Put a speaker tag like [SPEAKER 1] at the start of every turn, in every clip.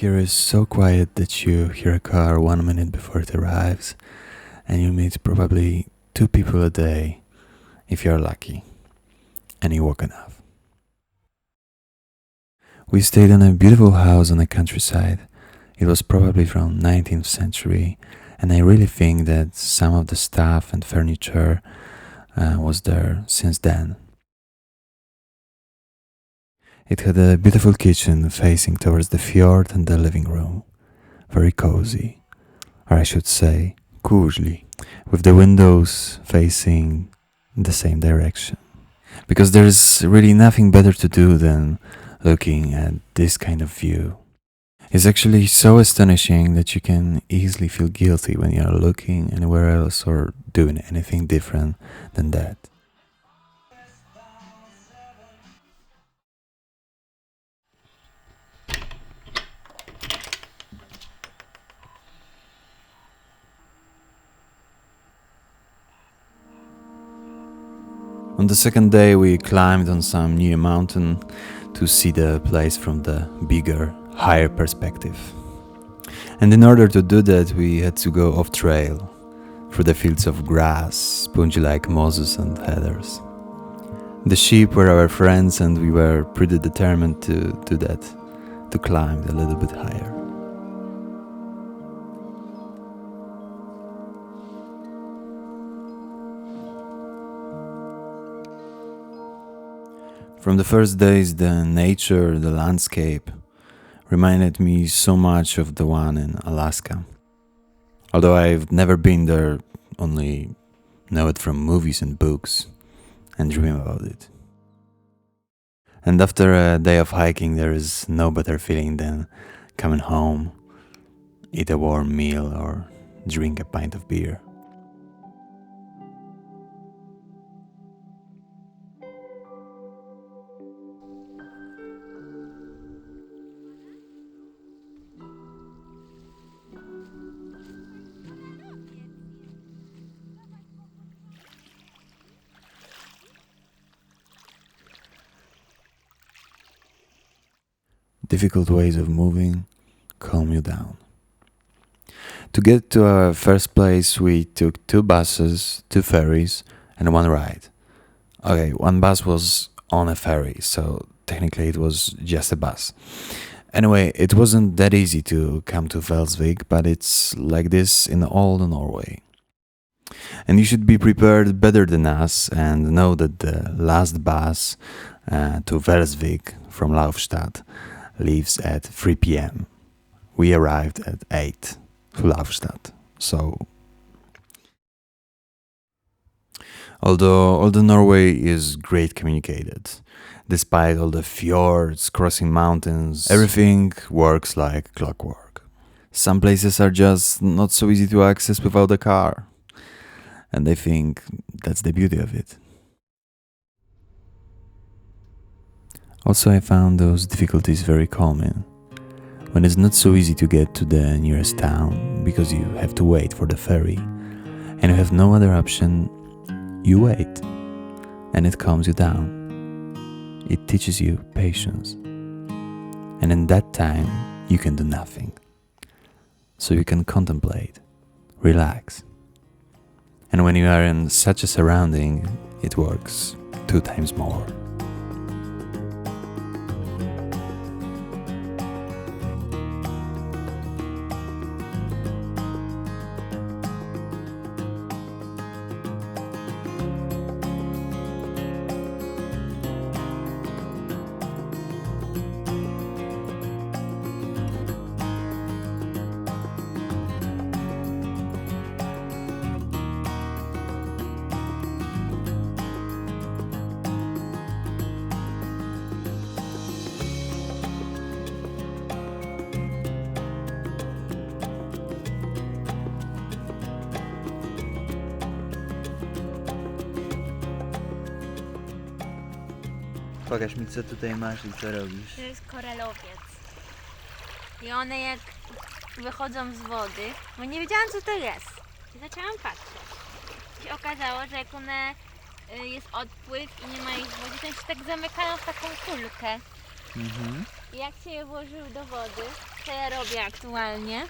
[SPEAKER 1] Here is so quiet that you hear a car 1 minute before it arrives, and you meet probably 2 people a day if you're lucky and you walk enough. We stayed in a beautiful house on the countryside. It was probably from 19th century, and I really think that some of the stuff and furniture was there since then. It had a beautiful kitchen facing towards the fjord and the living room. Very cozy, or I should say, cozy, with the windows facing the same direction. Because there's really nothing better to do than looking at this kind of view. It's actually so astonishing that you can easily feel guilty when you're looking anywhere else or doing anything different than that. On the second day, we climbed on some new mountain to see the place from the bigger, higher perspective. And in order to do that, we had to go off trail through the fields of grass, spongy like mosses and heathers. The sheep were our friends, and we were pretty determined to do that, to climb a little bit higher. From the first days, the nature, the landscape, reminded me so much of the one in Alaska. Although I've never been there, only know it from movies and books, and dream about it. And after a day of hiking, there is no better feeling than coming home, eat a warm meal, or drink a pint of beer. Difficult ways of moving calm you down. To get to our first place, we took 2 buses, 2 ferries, and 1 ride. Okay, 1 bus was on a ferry, so technically it was just a bus. Anyway, it wasn't that easy to come to Velsvik, but it's like this in all Norway. And you should be prepared better than us and know that the last bus to Velsvik from Laufstad leaves at 3 p.m. We arrived at 8 to Laufstad. So, although Norway is great communicated, despite all the fjords, crossing mountains, everything works like clockwork. Some places are just not so easy to access without a car, and I think that's the beauty of it. Also, I found those difficulties very calming. When it's not so easy to get to the nearest town because you have to wait for the ferry and you have no other option, you wait and it calms you down. It teaches you patience. And in that time, you can do nothing. So you can contemplate, relax. And when you are in such a surrounding, it works 2 times more. Pokaż mi, co tutaj masz i co robisz.
[SPEAKER 2] To jest koralowiec. I one jak wychodzą z wody, bo nie wiedziałam, co to jest. I zaczęłam patrzeć. I się okazało, że jak one jest odpływ i nie ma ich w wodzie, to one się tak zamykają w taką kulkę. I jak się je włożyły do wody, co ja robię aktualnie,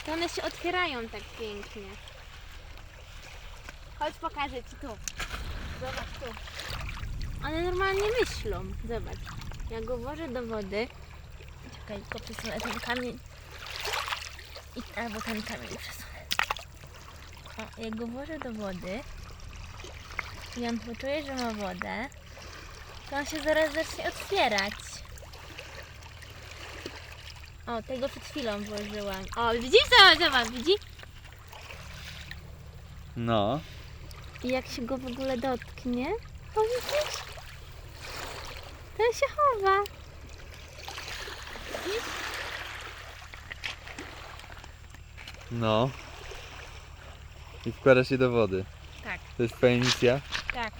[SPEAKER 2] to one się otwierają tak pięknie. Chodź, pokażę Ci tu. Zobacz tu. One normalnie myślą. Zobacz. Ja go włożę do wody. Czekaj, tylko przesunę ten kamień. Albo ten kamień przesunę. O, jak go włożę do wody i on poczuje, że ma wodę, to on się zaraz zacznie otwierać. O, tego przed chwilą włożyłam. O, widzisz? Zobacz, widzisz?
[SPEAKER 1] No.
[SPEAKER 2] I jak się go w ogóle dotknie, to widzisz? To się chowa. Widzisz?
[SPEAKER 1] No. I wkłada się do wody.
[SPEAKER 2] Tak.
[SPEAKER 1] To jest twoja misja?
[SPEAKER 2] Tak.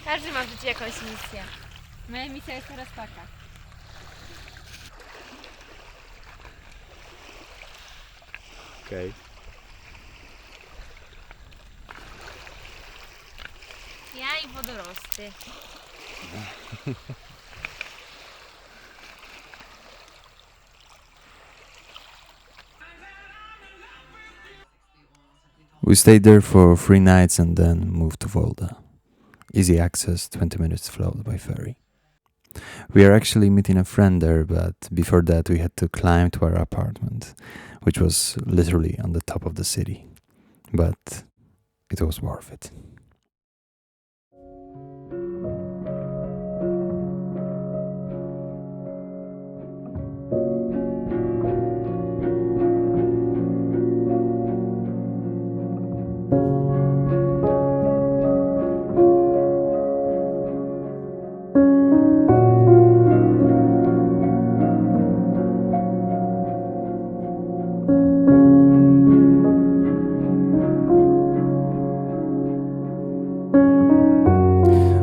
[SPEAKER 2] Każdy ma w życiu jakąś misję. Moja misja jest teraz taka.
[SPEAKER 1] Okej.
[SPEAKER 2] Ja i wodorosty.
[SPEAKER 1] We stayed there for 3 nights and then moved to Volda. Easy access, 20 minutes float by ferry. We are actually meeting a friend there, but before that we had to climb to our apartment, which was literally on the top of the city. But it was worth it.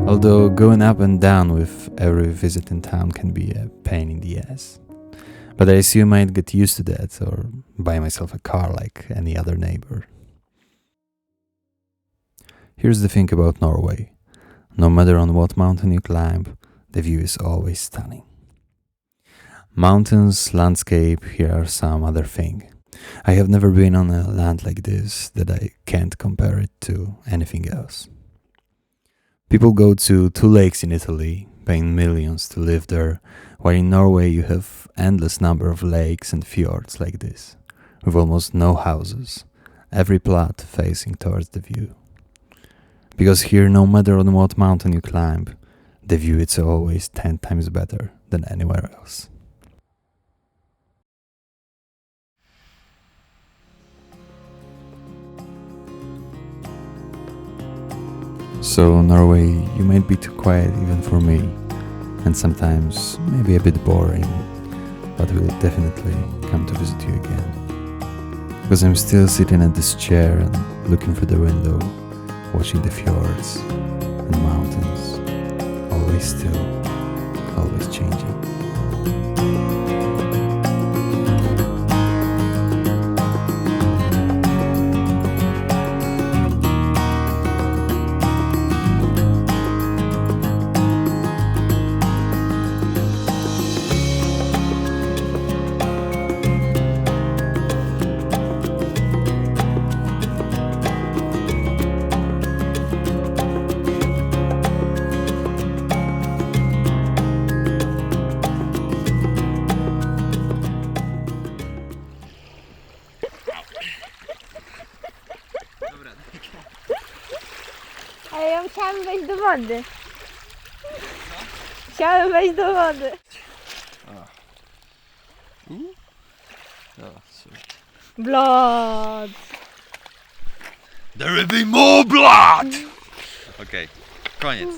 [SPEAKER 1] Although going up and down with every visit in town can be a pain in the ass. But I assume I'd get used to that or buy myself a car like any other neighbor. Here's the thing about Norway. No matter on what mountain you climb, the view is always stunning. Mountains, landscape, here are some other thing. I have never been on a land like this that I can't compare it to anything else. People go to 2 lakes in Italy, paying millions to live there, while in Norway you have endless number of lakes and fjords like this, with almost no houses, every plot facing towards the view. Because here, no matter on what mountain you climb, the view is always 10 times better than anywhere else. So Norway, you might be too quiet even for me, and sometimes maybe a bit boring, but we'll definitely come to visit you again. Because I'm still sitting at this chair and looking through the window, watching the fjords and mountains, always still, always changing.
[SPEAKER 2] Ale ja chciałam wejść do wody. Chciałam wejść do wody. Blood.
[SPEAKER 1] There will be more blood! Okej, koniec.